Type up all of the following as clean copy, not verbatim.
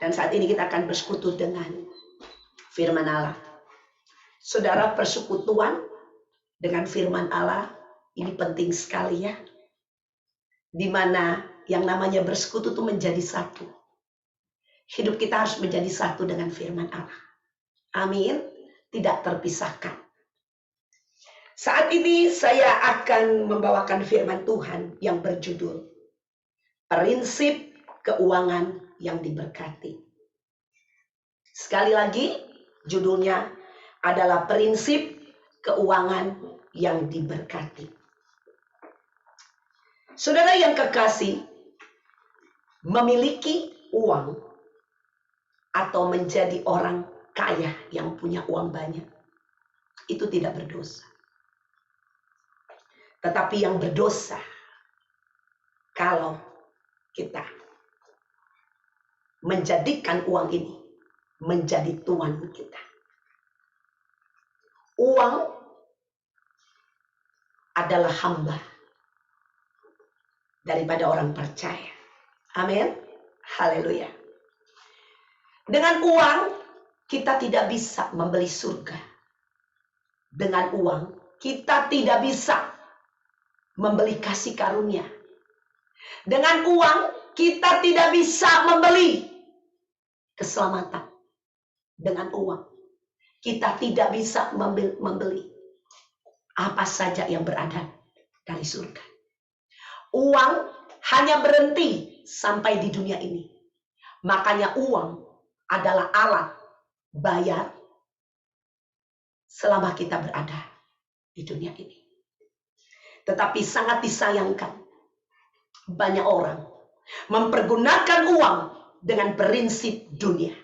Dan saat ini kita akan bersekutu dengan firman Allah. Saudara, persekutuan dengan firman Allah ini penting sekali ya. Di mana yang namanya bersekutu itu menjadi satu. Hidup kita harus menjadi satu dengan firman Allah. Amin. Tidak terpisahkan. Saat ini saya akan membawakan firman Tuhan yang berjudul Prinsip Keuangan yang Diberkati. Sekali lagi, judulnya adalah Prinsip Keuangan yang Diberkati. Saudara yang kekasih, memiliki uang atau menjadi orang kaya yang punya uang banyak, itu tidak berdosa. Tetapi yang berdosa kalau kita menjadikan uang ini menjadi tuan kita. Uang adalah hamba daripada orang percaya. Amin. Haleluya. Dengan uang kita tidak bisa membeli surga. Dengan uang kita tidak bisa membeli kasih karunia. Dengan uang kita tidak bisa membeli keselamatan. Dengan uang kita tidak bisa membeli apa saja yang berada dari surga. Uang hanya berhenti sampai di dunia ini. Makanya uang adalah alat bayar selama kita berada di dunia ini. Tetapi sangat disayangkan, banyak orang mempergunakan uang dengan prinsip dunia.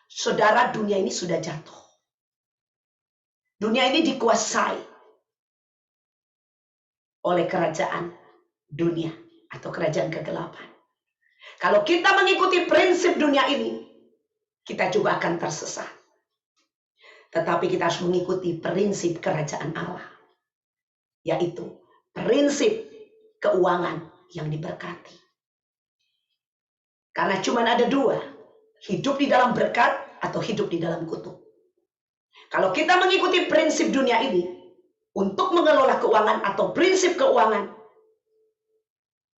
Saudara, dunia ini sudah jatuh. Dunia ini dikuasai oleh kerajaan dunia atau kerajaan kegelapan. Kalau kita mengikuti prinsip dunia ini, kita juga akan tersesat. Tetapi kita harus mengikuti prinsip kerajaan Allah, yaitu prinsip keuangan yang diberkati. Karena cuma ada dua, hidup di dalam berkat atau hidup di dalam kutuk. Kalau kita mengikuti prinsip dunia ini untuk mengelola keuangan atau prinsip keuangan,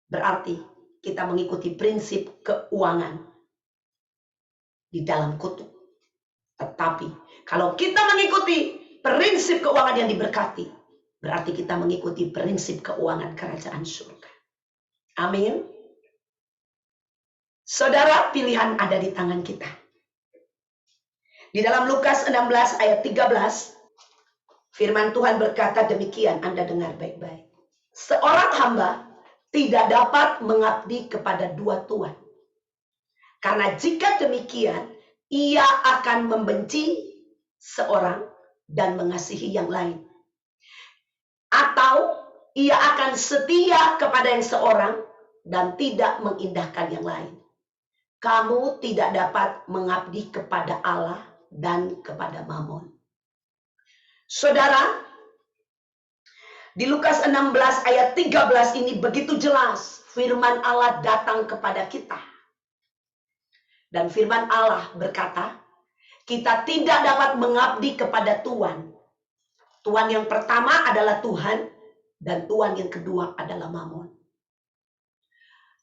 berarti kita mengikuti prinsip keuangan di dalam kutuk. Tetapi kalau kita mengikuti prinsip keuangan yang diberkati, berarti kita mengikuti prinsip keuangan kerajaan surga. Amin. Saudara, pilihan ada di tangan kita. Di dalam Lukas 16 ayat 13, firman Tuhan berkata demikian, Anda dengar baik-baik. Seorang hamba tidak dapat mengabdi kepada dua tuan. Karena jika demikian, ia akan membenci seorang dan mengasihi yang lain. Atau ia akan setia kepada yang seorang dan tidak mengindahkan yang lain. Kamu tidak dapat mengabdi kepada Allah dan kepada Mammon. Saudara, di Lukas 16 ayat 13 ini begitu jelas firman Allah datang kepada kita. Dan firman Allah berkata, kita tidak dapat mengabdi kepada Tuhan. Tuhan yang pertama adalah Tuhan, dan Tuhan yang kedua adalah Mammon.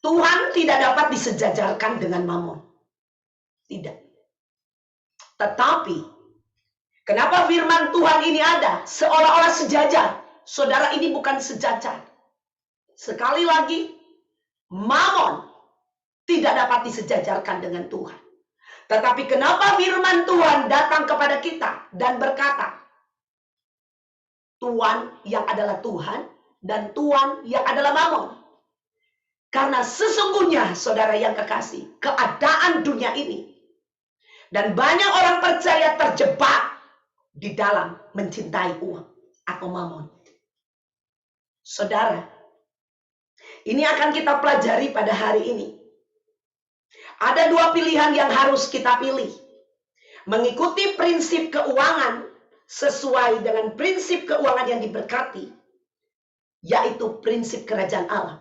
Tuhan tidak dapat disejajarkan dengan Mammon. Tidak. Tetapi, kenapa firman Tuhan ini ada? Seolah-olah sejajar. Saudara, ini bukan sejajar. Sekali lagi, Mammon tidak dapat disejajarkan dengan Tuhan. Tetapi kenapa firman Tuhan datang kepada kita dan berkata, Tuhan yang adalah Tuhan dan Tuhan yang adalah Mammon. Karena sesungguhnya, saudara yang kekasih, keadaan dunia ini dan banyak orang percaya terjebak di dalam mencintai uang atau Mammon. Saudara, ini akan kita pelajari pada hari ini. Ada dua pilihan yang harus kita pilih. Mengikuti prinsip keuangan sesuai dengan prinsip keuangan yang diberkati, yaitu prinsip kerajaan Allah.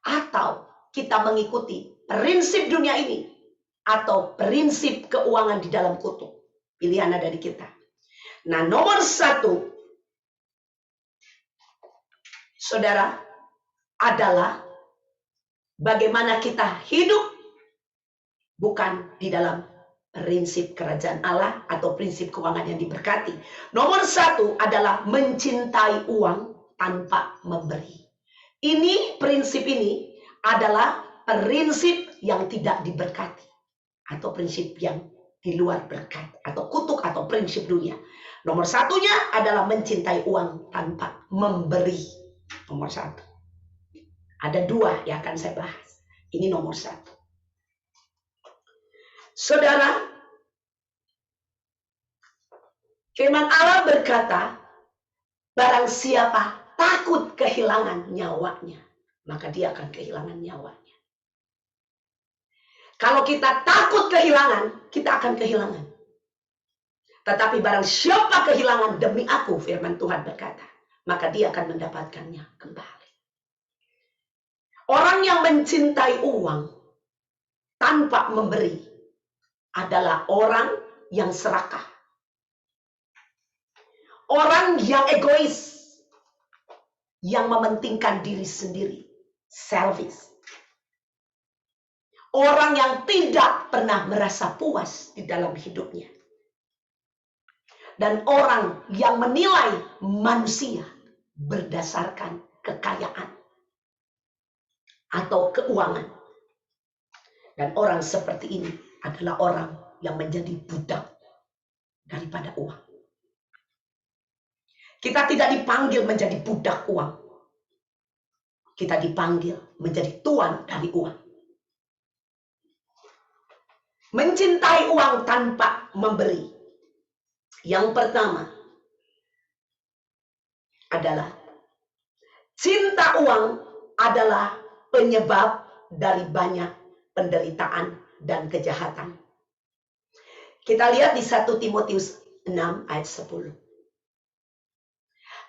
Atau kita mengikuti prinsip dunia ini, atau prinsip keuangan di dalam kutub. Pilihan ada di kita. Nah, nomor 1, saudara, adalah bagaimana kita hidup bukan di dalam prinsip kerajaan Allah atau prinsip keuangan yang diberkati. Nomor 1 adalah mencintai uang tanpa memberi. Prinsip ini adalah prinsip yang tidak diberkati atau prinsip yang di luar berkat atau kutuk atau prinsip dunia. Nomor 1-nya adalah mencintai uang tanpa memberi. Nomor 1. Ada 2 yang akan saya bahas. Ini nomor 1. Saudara, firman Allah berkata, barang siapa takut kehilangan nyawanya, maka dia akan kehilangan nyawanya. Kalau kita takut kehilangan, kita akan kehilangan. Tetapi barang siapa kehilangan demi aku, firman Tuhan berkata, maka dia akan mendapatkannya kembali. Orang yang mencintai uang tanpa memberi adalah orang yang serakah. Orang yang egois, yang mementingkan diri sendiri, selfish. Orang yang tidak pernah merasa puas di dalam hidupnya. Dan orang yang menilai manusia berdasarkan kekayaan atau keuangan. Dan orang seperti ini adalah orang yang menjadi budak daripada uang. Kita tidak dipanggil menjadi budak uang. Kita dipanggil menjadi tuan dari uang. Mencintai uang tanpa memberi. Yang pertama adalah cinta uang adalah penyebab dari banyak penderitaan dan kejahatan. Kita lihat di 1 Timotius 6 ayat 10.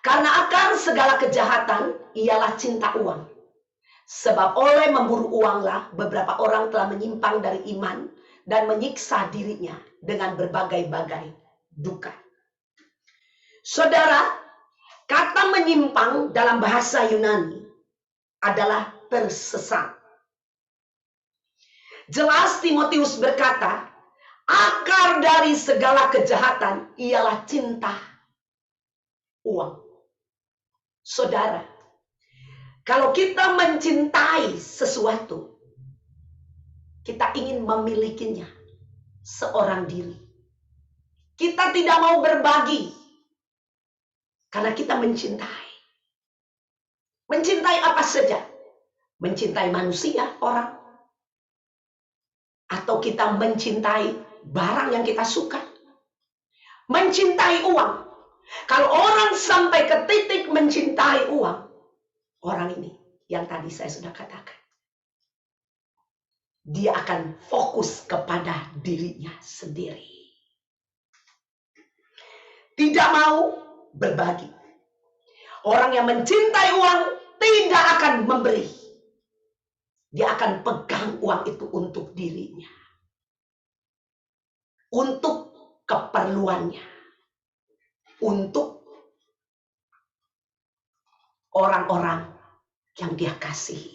Karena akar segala kejahatan ialah cinta uang. Sebab oleh memburu uanglah beberapa orang telah menyimpang dari iman dan menyiksa dirinya dengan berbagai-bagai duka. Saudara, kata menyimpang dalam bahasa Yunani adalah tersesat. Jelas Timotius berkata, akar dari segala kejahatan ialah cinta uang. Saudara, kalau kita mencintai sesuatu, kita ingin memilikinya seorang diri. Kita tidak mau berbagi karena kita mencintai. Mencintai apa saja? Mencintai manusia, orang. Atau kita mencintai barang yang kita suka. Mencintai uang. Kalau orang sampai ke titik mencintai uang, orang ini yang tadi saya sudah katakan, dia akan fokus kepada dirinya sendiri. Tidak mau berbagi. Orang yang mencintai uang tidak akan memberi. Dia akan pegang uang itu untuk dirinya. Untuk keperluannya. Untuk orang-orang yang dia kasihi.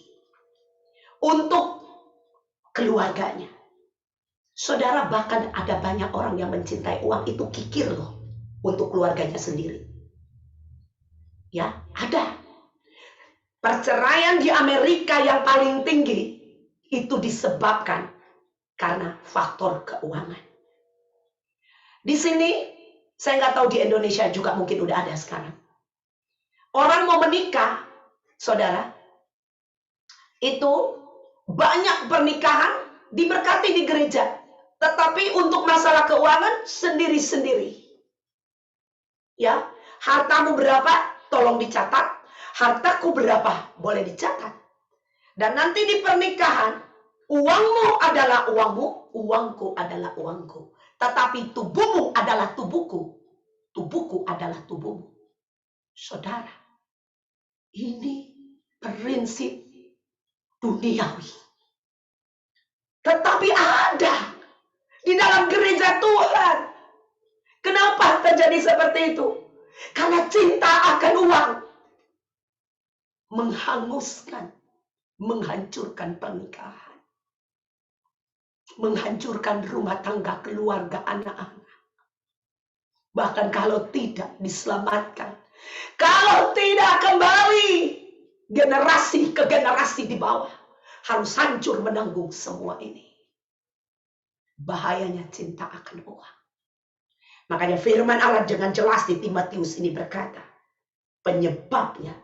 Untuk keluarganya. Saudara, bahkan ada banyak orang yang mencintai uang itu kikir loh. Untuk keluarganya sendiri. Ya, ada. Perceraian di Amerika yang paling tinggi itu disebabkan karena faktor keuangan. Di sini, saya nggak tahu di Indonesia juga mungkin udah ada sekarang. Orang mau menikah, saudara, itu banyak pernikahan diberkati di gereja. Tetapi untuk masalah keuangan sendiri-sendiri. Ya, hartamu berapa? Tolong dicatat. Hartaku berapa? Boleh dicatat. Dan nanti di pernikahan, uangmu adalah uangmu, uangku adalah uangku. Tetapi tubuhmu adalah tubuhku. Tubuhku adalah tubuhmu. Saudara, ini prinsip duniawi. Tetapi ada gereja Tuhan. Kenapa terjadi seperti itu? Karena cinta akan uang menghanguskan, menghancurkan pernikahan, menghancurkan rumah tangga, keluarga, anak-anak. Bahkan kalau tidak diselamatkan, kalau tidak kembali generasi ke generasi di bawah, harus hancur menanggung semua ini. Bahayanya cinta akan uang. Makanya firman Allah dengan jelas di Timotius ini berkata, penyebabnya,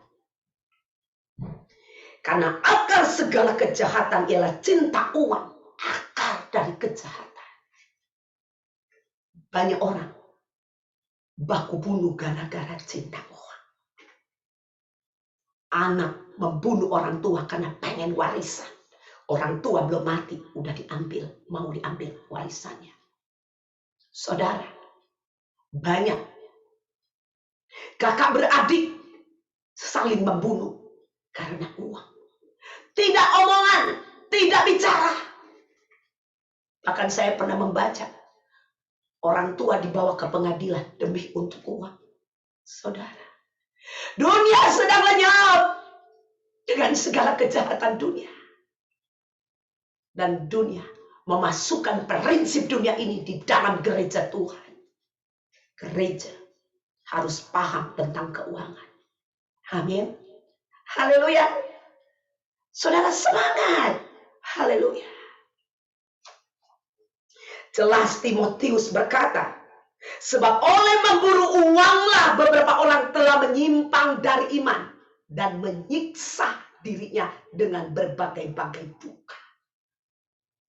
karena akar segala kejahatan ialah cinta uang. Akar dari kejahatan. Banyak orang baku bunuh gara-gara cinta uang. Anak membunuh orang tua karena pengen warisan. Orang tua belum mati, udah diambil, mau diambil warisannya. Saudara, banyak kakak beradik saling membunuh karena uang. Tidak omongan, tidak bicara. Bahkan saya pernah membaca orang tua dibawa ke pengadilan demi untuk uang. Saudara, dunia sedang lenyap dengan segala kejahatan dunia. Dan dunia memasukkan prinsip dunia ini di dalam gereja Tuhan. Gereja harus paham tentang keuangan. Amin. Haleluya. Saudara semangat. Haleluya. Jelas Timotius berkata, sebab oleh memburu uanglah beberapa orang telah menyimpang dari iman dan menyiksa dirinya dengan berbagai-bagai duka.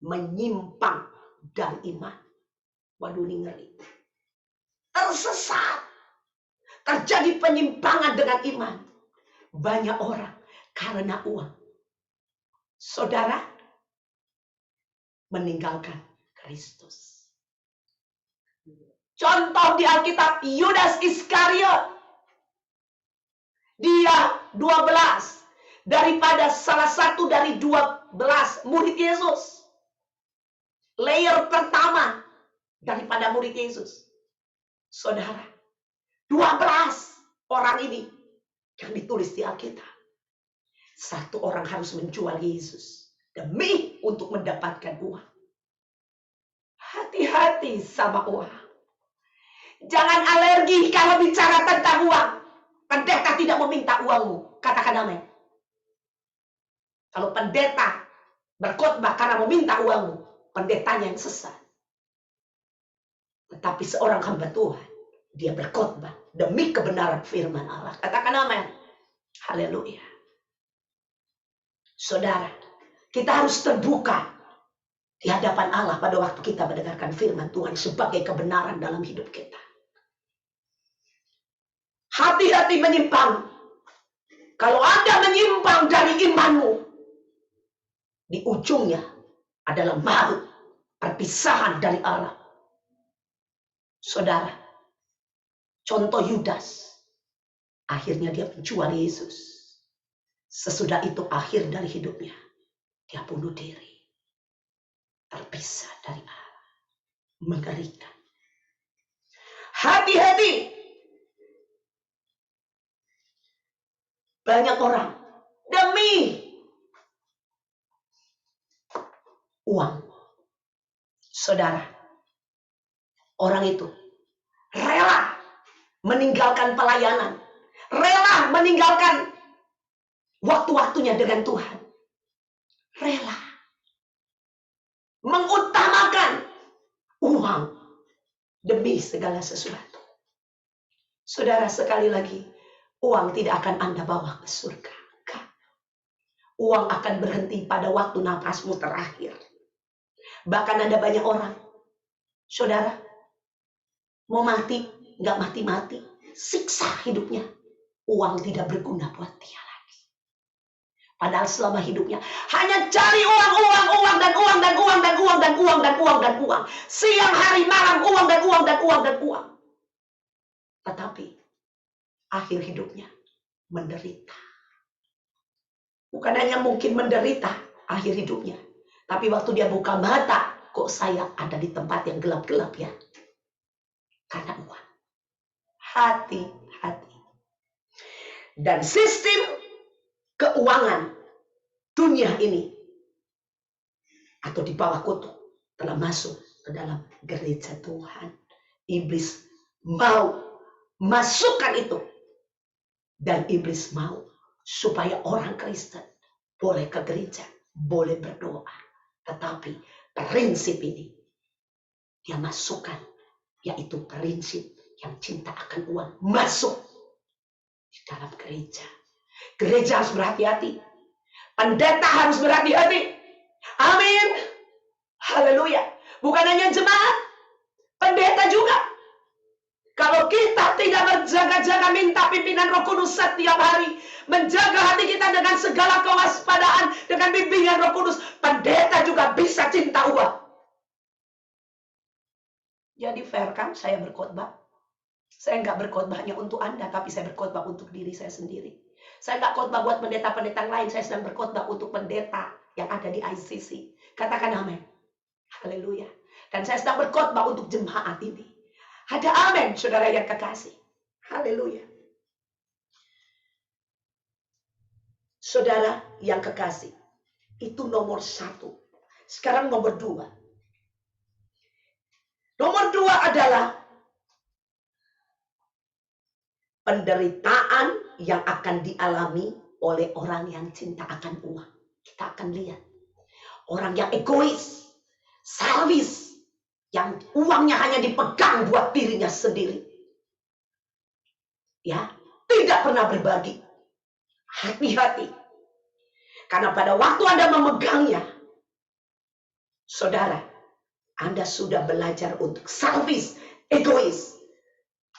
Menyimpang dari iman. Waduh, ini ngeri. Tersesat. Terjadi penyimpangan dengan iman. Banyak orang karena uang. Saudara, meninggalkan Kristus. Contoh di Alkitab, Yudas Iskariot. Dia 12 daripada salah satu dari 12 murid Yesus. Layer pertama daripada murid Yesus. Saudara, 12 orang ini yang ditulis di Alkitab. Satu orang harus menjual Yesus demi untuk mendapatkan uang. Hati-hati sama uang. Jangan alergi kalau bicara tentang uang. Pendeta tidak meminta uangmu. Katakan amin. Kalau pendeta berkhotbah karena meminta uangmu, pendetanya yang sesat. Tetapi seorang hamba Tuhan, dia berkhotbah demi kebenaran firman Allah. Katakan amin. Haleluya. Saudara, kita harus terbuka di hadapan Allah pada waktu kita mendengarkan firman Tuhan sebagai kebenaran dalam hidup kita. Hati-hati menyimpang. Kalau Anda menyimpang dari imanmu, di ujungnya adalah maut, perpisahan dari Allah. Saudara, contoh Yudas, akhirnya dia menjual Yesus. Sesudah itu akhir dari hidupnya, dia bunuh diri. Terpisah dari Allah. Mengerikan. Hati-hati. Banyak orang demi uang. Saudara, orang itu rela meninggalkan pelayanan. Rela meninggalkan waktu-waktunya dengan Tuhan. Rela mengutamakan uang demi segala sesuatu. Saudara, sekali lagi, uang tidak akan Anda bawa ke surga. Enggak. Uang akan berhenti pada waktu napasmu terakhir. Bahkan ada banyak orang, saudara, mau mati, nggak mati-mati, siksa hidupnya. Uang tidak berguna buat dia lagi. Padahal selama hidupnya hanya cari uang. Siang, hari, malam, uang. Tetapi akhir hidupnya menderita. Bukan hanya mungkin menderita akhir hidupnya, tapi waktu dia buka mata, kok saya ada di tempat yang gelap-gelap ya? Karena uang. Hati-hati. Dan sistem keuangan dunia ini atau di bawah kutuk telah masuk ke dalam gereja Tuhan. Iblis mau masukkan itu. Dan iblis mau supaya orang Kristen boleh ke gereja, boleh berdoa. Tetapi prinsip ini dia masukkan, yaitu prinsip yang cinta akan uang masuk di dalam gereja. Gereja harus berhati-hati. Pendeta harus berhati-hati. Amin. Haleluya. Bukan hanya jemaat, pendeta juga. Kalau kita tidak berjaga-jaga minta pimpinan Roh Kudus setiap hari, menjaga hati kita dengan segala kewaspadaan, dengan bimbingan Roh Kudus, pendeta juga bisa cinta uang. Jadi fair kan saya berkhotbah? Saya nggak berkhotbah hanya untuk Anda, tapi saya berkhotbah untuk diri saya sendiri. Saya nggak khotbah buat pendeta-pendeta lain, saya sedang berkhotbah untuk pendeta yang ada di ICC. Katakan amin. Haleluya. Dan saya sedang berkhotbah untuk jemaat ini. Ada amin, saudara yang kekasih. Haleluya. Saudara yang kekasih, itu nomor 1. Sekarang nomor 2. Nomor 2 adalah penderitaan yang akan dialami oleh orang yang cinta akan uang. Kita akan lihat. Orang yang egois, salvis, yang uangnya hanya dipegang buat dirinya sendiri. Ya, tidak pernah berbagi. Hati-hati. Karena pada waktu Anda memegangnya, saudara, Anda sudah belajar untuk salvis, egois.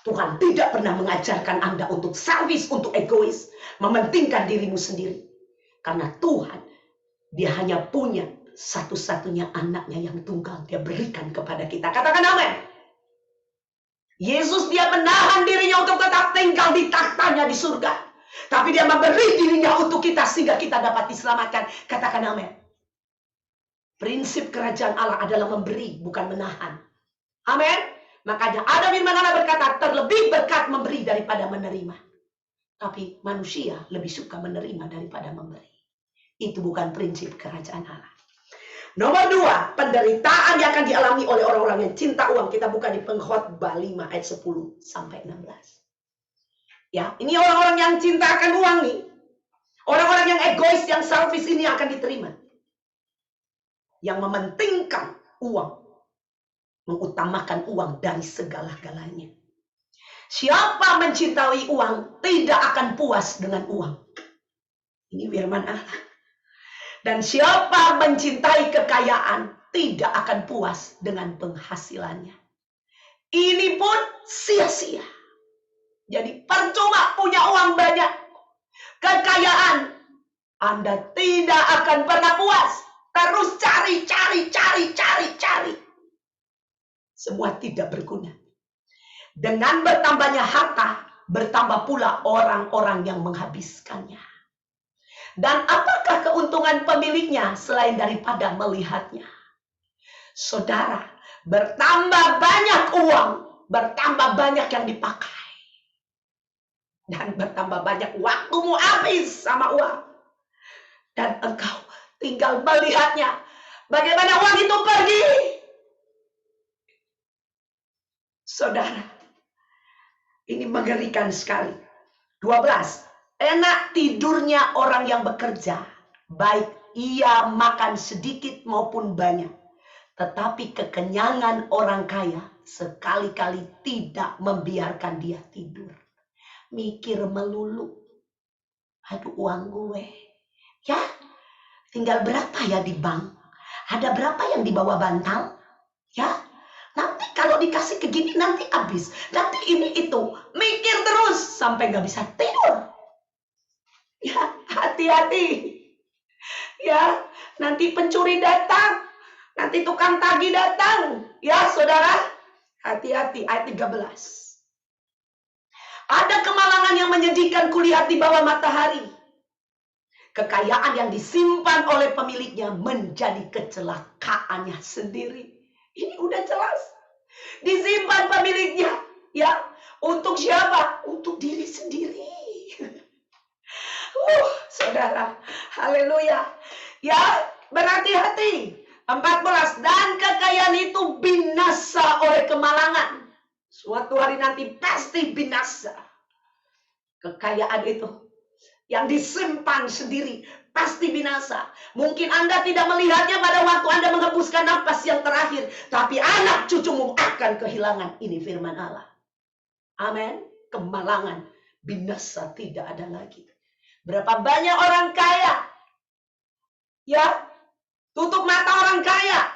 Tuhan tidak pernah mengajarkan Anda untuk salvis, untuk egois, mementingkan dirimu sendiri. Karena Tuhan, dia hanya punya satu-satunya anaknya yang tunggal, dia berikan kepada kita. Katakan amin. Yesus dia menahan dirinya untuk tetap tinggal di tahtanya di surga. Tapi dia memberi dirinya untuk kita sehingga kita dapat diselamatkan. Katakan amin. Prinsip kerajaan Allah adalah memberi, bukan menahan. Amin. Makanya ada firman Allah berkata, terlebih berkat memberi daripada menerima. Tapi manusia lebih suka menerima daripada memberi. Itu bukan prinsip kerajaan Allah. Nomor 2, penderitaan yang akan dialami oleh orang-orang yang cinta uang. Kita buka di Pengkhotbah 5 ayat 10 sampai 16. Ya, ini orang-orang yang cinta akan uang nih. Orang-orang yang egois, yang selfish ini akan diterima. Yang mementingkan uang. Mengutamakan uang dari segala-galanya. Siapa mencintai uang tidak akan puas dengan uang. Ini firman Allah. Dan siapa mencintai kekayaan tidak akan puas dengan penghasilannya. Ini pun sia-sia. Jadi percuma punya uang banyak. Kekayaan. Anda tidak akan pernah puas. Terus cari. Semua tidak berguna. Dengan bertambahnya harta, bertambah pula orang-orang yang menghabiskannya. Dan apakah keuntungan pemiliknya selain daripada melihatnya? Saudara, bertambah banyak uang, bertambah banyak yang dipakai. Dan bertambah banyak waktumu habis sama uang. Dan engkau tinggal melihatnya. Bagaimana uang itu pergi? Saudara, ini mengerikan sekali. 12. Enak tidurnya orang yang bekerja, baik ia makan sedikit maupun banyak. Tetapi kekenyangan orang kaya sekali-kali tidak membiarkan dia tidur. Mikir melulu. Aduh, uang gue. Ya, tinggal berapa ya di bank? Ada berapa yang di bawah bantal? Ya, nanti kalau dikasih ke gini nanti habis. Nanti ini itu. Mikir terus sampai gak bisa tidur. Ya, hati-hati. Ya, nanti pencuri datang. Nanti tukang tagih datang. Ya, saudara. Hati-hati. Ayat 13. Ada kemalangan yang menyedihkan kulihat di bawah matahari. Kekayaan yang disimpan oleh pemiliknya menjadi kecelakaannya sendiri. Ini udah jelas. Disimpan pemiliknya, ya. Untuk siapa? Untuk diri sendiri. Saudara, haleluya. Ya, berhati-hati. 14, dan kekayaan itu binasa oleh kemalangan. Suatu hari nanti pasti binasa. Kekayaan itu yang disimpan sendiri pasti binasa. Mungkin Anda tidak melihatnya pada waktu Anda menghembuskan napas yang terakhir, tapi anak cucumu akan kehilangan. Ini firman Allah. Amin. Kemalangan, binasa tidak ada lagi. Berapa banyak orang kaya, ya, tutup mata orang kaya,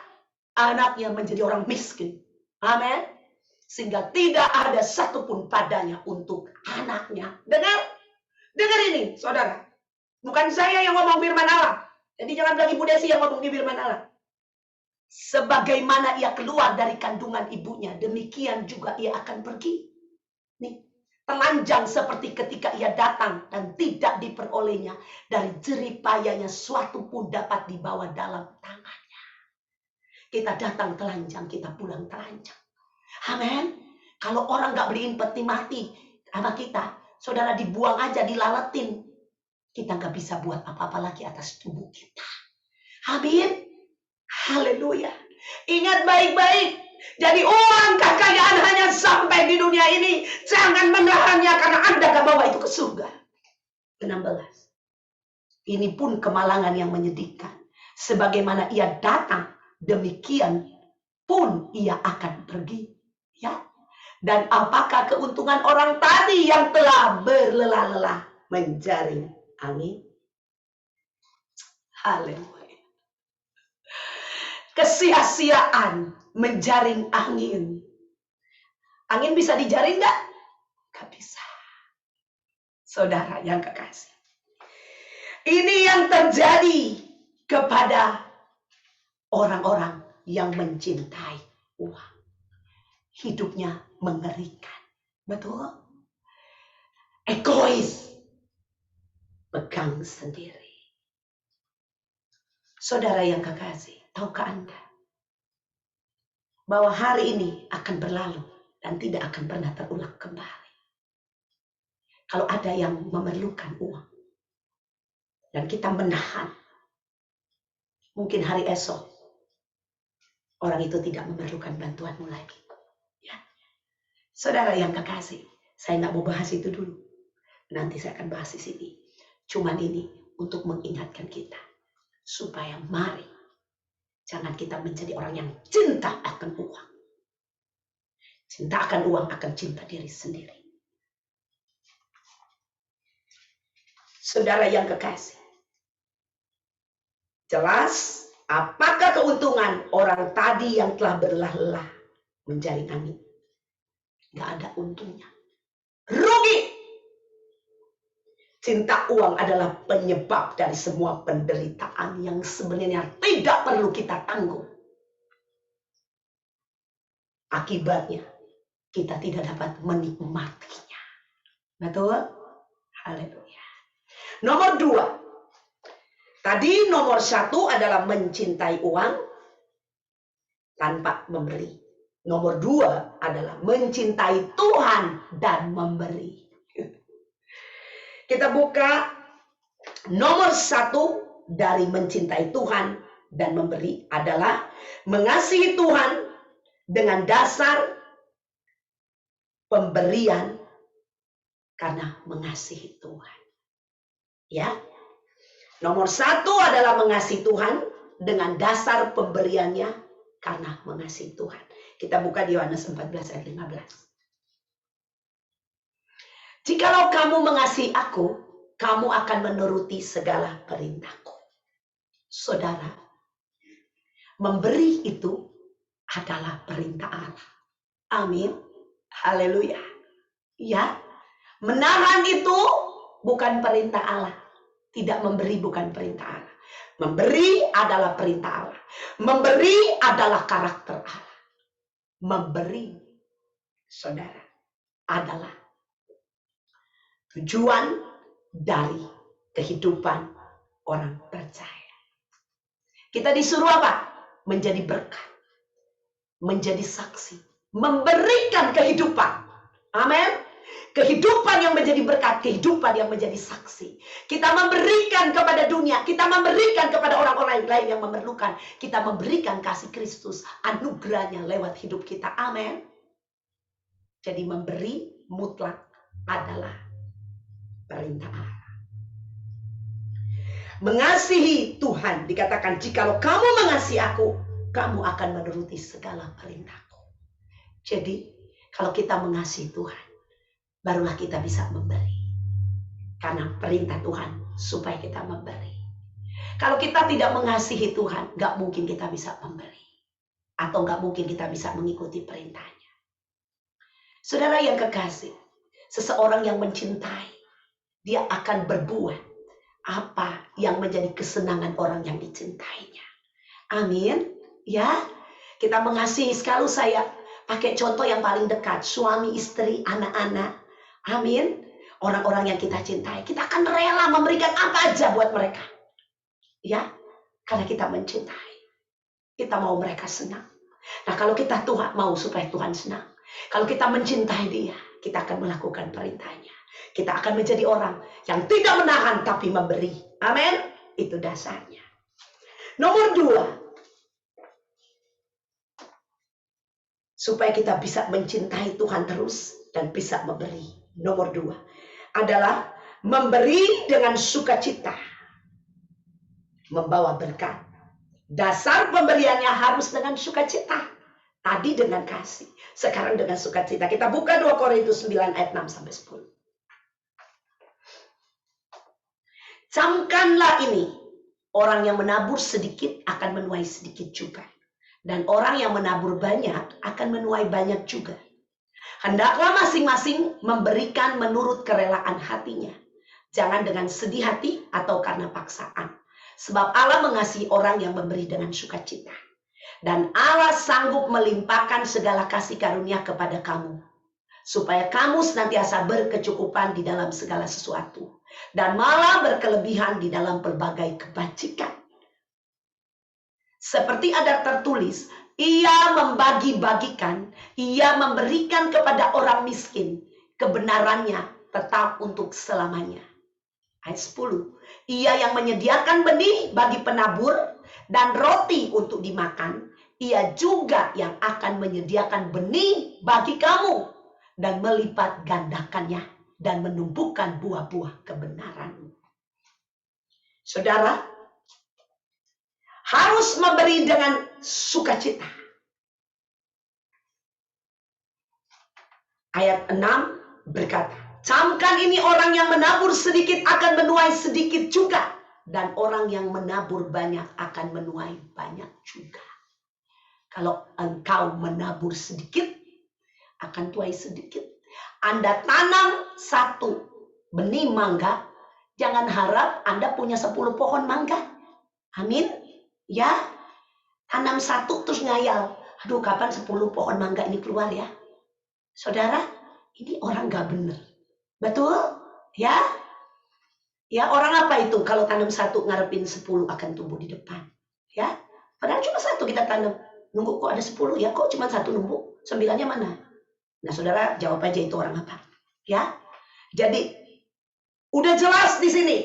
anaknya menjadi orang miskin. Amin. Sehingga tidak ada satupun padanya untuk anaknya. Dengar ini, saudara. Bukan saya yang ngomong firman Allah. Jadi jangan bilang Ibu Desi yang ngomong di firman Allah. Sebagaimana ia keluar dari kandungan ibunya, demikian juga ia akan pergi. Nih, telanjang seperti ketika ia datang dan tidak diperolehnya. Dari jerih payahnya suatu pun dapat dibawa dalam tangannya. Kita datang telanjang, kita pulang telanjang. Amin. Kalau orang gak beliin peti mati sama kita, saudara, dibuang aja, dilaletin. Kita gak bisa buat apa-apa lagi atas tubuh kita. Amin. Haleluya. Ingat baik-baik. Jadi uang kekayaan hanya sampai di dunia ini. Jangan menahannya karena Anda gak bawa itu ke surga. 16. Ini pun kemalangan yang menyedihkan. Sebagaimana ia datang, demikian pun ia akan pergi. Ya. Dan apakah keuntungan orang tadi yang telah berlelah-lelah menjaring angin? Haleluya. Kesia-siaan menjaring angin. Angin bisa dijaring enggak? Enggak bisa. Saudara yang kekasih. Ini yang terjadi kepada orang-orang yang mencintai uang. Hidupnya mengerikan. Betul? Egois. Pegang sendiri. Saudara yang kekasih, tahukah Anda bahwa hari ini akan berlalu dan tidak akan pernah terulang kembali? Kalau ada yang memerlukan uang dan kita menahan, mungkin hari esok orang itu tidak memerlukan bantuanmu lagi. Ya. Saudara yang kekasih, saya nggak mau bahas itu dulu. Nanti saya akan bahas di sini. Cuman ini untuk mengingatkan kita. Supaya mari, jangan kita menjadi orang yang cinta akan uang. Cinta akan uang akan cinta diri sendiri. Saudara yang kekasih. Jelas, apakah keuntungan orang tadi yang telah berlelah-lelah menjaring angin? Gak ada untungnya. Rugi. Cinta uang adalah penyebab dari semua penderitaan yang sebenarnya tidak perlu kita tanggung. Akibatnya, kita tidak dapat menikmatinya. Betul? Haleluya. Nomor 2. Tadi nomor 1 adalah mencintai uang tanpa memberi. Nomor 2 adalah mencintai Tuhan dan memberi. Kita buka nomor 1 dari mencintai Tuhan dan memberi adalah mengasihi Tuhan dengan dasar pemberian karena mengasihi Tuhan. Ya. Nomor 1 adalah mengasihi Tuhan dengan dasar pemberiannya karena mengasihi Tuhan. Kita buka di Yohanes 14 ayat 15. Jikalau kamu mengasihi aku, kamu akan menuruti segala perintahku. Saudara, memberi itu adalah perintah Allah. Amin. Haleluya. Ya, menahan itu bukan perintah Allah. Tidak memberi bukan perintah Allah. Memberi adalah perintah Allah. Memberi adalah karakter Allah. Memberi, saudara, adalah tujuan dari kehidupan orang percaya. Kita disuruh apa? Menjadi berkat, menjadi saksi, memberikan kehidupan. Amin. Kehidupan yang menjadi berkat, kehidupan yang menjadi saksi. Kita memberikan kepada dunia, kita memberikan kepada orang-orang lain yang memerlukan. Kita memberikan kasih Kristus, anugerahnya lewat hidup kita. Amin. Jadi memberi mutlak adalah perintah Allah. Mengasihi Tuhan, dikatakan, jikalau kamu mengasihi aku, kamu akan menuruti segala perintahku. Jadi, kalau kita mengasihi Tuhan, barulah kita bisa memberi. Karena perintah Tuhan supaya kita memberi. Kalau kita tidak mengasihi Tuhan, gak mungkin kita bisa memberi. Atau gak mungkin kita bisa mengikuti perintahnya. Saudara yang kekasih, seseorang yang mencintai, dia akan berbuat apa yang menjadi kesenangan orang yang dicintainya. Amin. Ya, kita mengasihi. Kalau saya pakai contoh yang paling dekat, suami, istri, anak-anak. Amin. Orang-orang yang kita cintai, kita akan rela memberikan apa aja buat mereka. Ya, karena kita mencintai. Kita mau mereka senang. Nah, kalau kita Tuhan mau supaya Tuhan senang, kalau kita mencintai dia, kita akan melakukan perintahnya. Kita akan menjadi orang yang tidak menahan tapi memberi. Amin. Itu dasarnya. Nomor 2. Supaya kita bisa mencintai Tuhan terus dan bisa memberi. Nomor 2 adalah memberi dengan sukacita. Membawa berkat. Dasar pemberiannya harus dengan sukacita. Tadi dengan kasih. Sekarang dengan sukacita. Kita buka 2 Korintus 9 ayat 6-10. Camkanlah ini. Orang yang menabur sedikit akan menuai sedikit juga. Dan orang yang menabur banyak akan menuai banyak juga. Hendaklah masing-masing memberikan menurut kerelaan hatinya. Jangan dengan sedih hati atau karena paksaan. Sebab Allah mengasihi orang yang memberi dengan sukacita. Dan Allah sanggup melimpahkan segala kasih karunia kepada kamu. Supaya kamu senantiasa berkecukupan di dalam segala sesuatu. Dan malah berkelebihan di dalam berbagai kebajikan. Seperti ada tertulis, ia membagi-bagikan, ia memberikan kepada orang miskin, kebenarannya tetap untuk selamanya. Ayat 10, ia yang menyediakan benih bagi penabur dan roti untuk dimakan, ia juga yang akan menyediakan benih bagi kamu dan melipat gandakannya dan menumbuhkan buah-buah kebenaran. Saudara, harus memberi dengan sukacita. Ayat 6 berkata, camkan ini orang yang menabur sedikit akan menuai sedikit juga. Dan orang yang menabur banyak akan menuai banyak juga. Kalau engkau menabur sedikit, akan tuai sedikit. Anda tanam 1 benih mangga, jangan harap Anda punya 10 pohon mangga. Amin. Ya, tanam 1 terus ngayal. Aduh, kapan 10 pohon mangga ini keluar ya? Saudara, ini orang gak bener. Betul? Ya? Ya, orang apa itu? Kalau tanam 1 ngarepin 10 akan tumbuh di depan. Ya? Padahal cuma 1 kita tanam. Nunggu kok ada 10 ya? Kok cuma 1 nunggu? 9-nya mana? Nah, saudara jawab aja itu orang apa? Ya? Jadi, udah jelas di sini.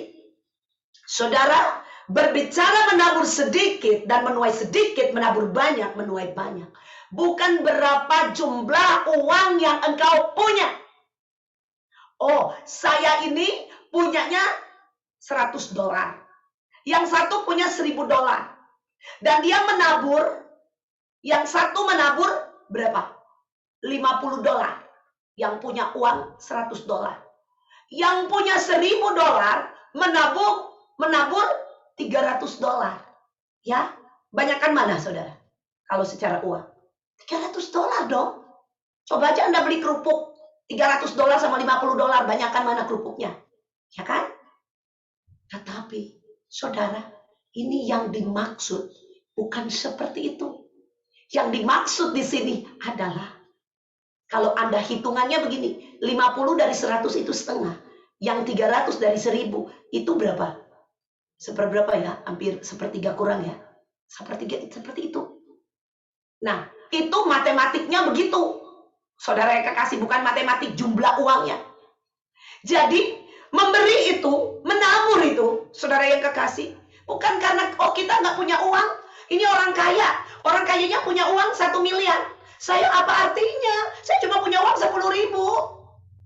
Saudara, berbicara menabur sedikit dan menuai sedikit, menabur banyak, menuai banyak. Bukan berapa jumlah uang yang engkau punya. Oh, saya ini punyanya $100. Yang satu punya $1000. Dan dia menabur, yang satu menabur berapa? $50. Yang punya uang $100. Yang punya $1000 menabur $300. Ya, banyakkan mana saudara? Kalau secara uang $300 dong. Coba aja Anda beli kerupuk $300 sama $50, banyakkan mana kerupuknya? Ya kan? Tetapi saudara, ini yang dimaksud bukan seperti itu. Yang dimaksud di sini adalah kalau Anda hitungannya begini, 50 dari 100 itu setengah. Yang 300 dari 1000 itu berapa? Seperberapa ya? Hampir sepertiga kurang ya. Sepertiga, seperti itu. Nah, itu matematiknya begitu. Saudara yang kekasih, bukan matematik jumlah uangnya. Jadi, memberi itu, menabur itu, saudara yang kekasih, bukan karena, oh kita nggak punya uang, ini orang kaya. Orang kayanya punya uang 1 miliar. Saya apa artinya? Saya cuma punya uang 10.000.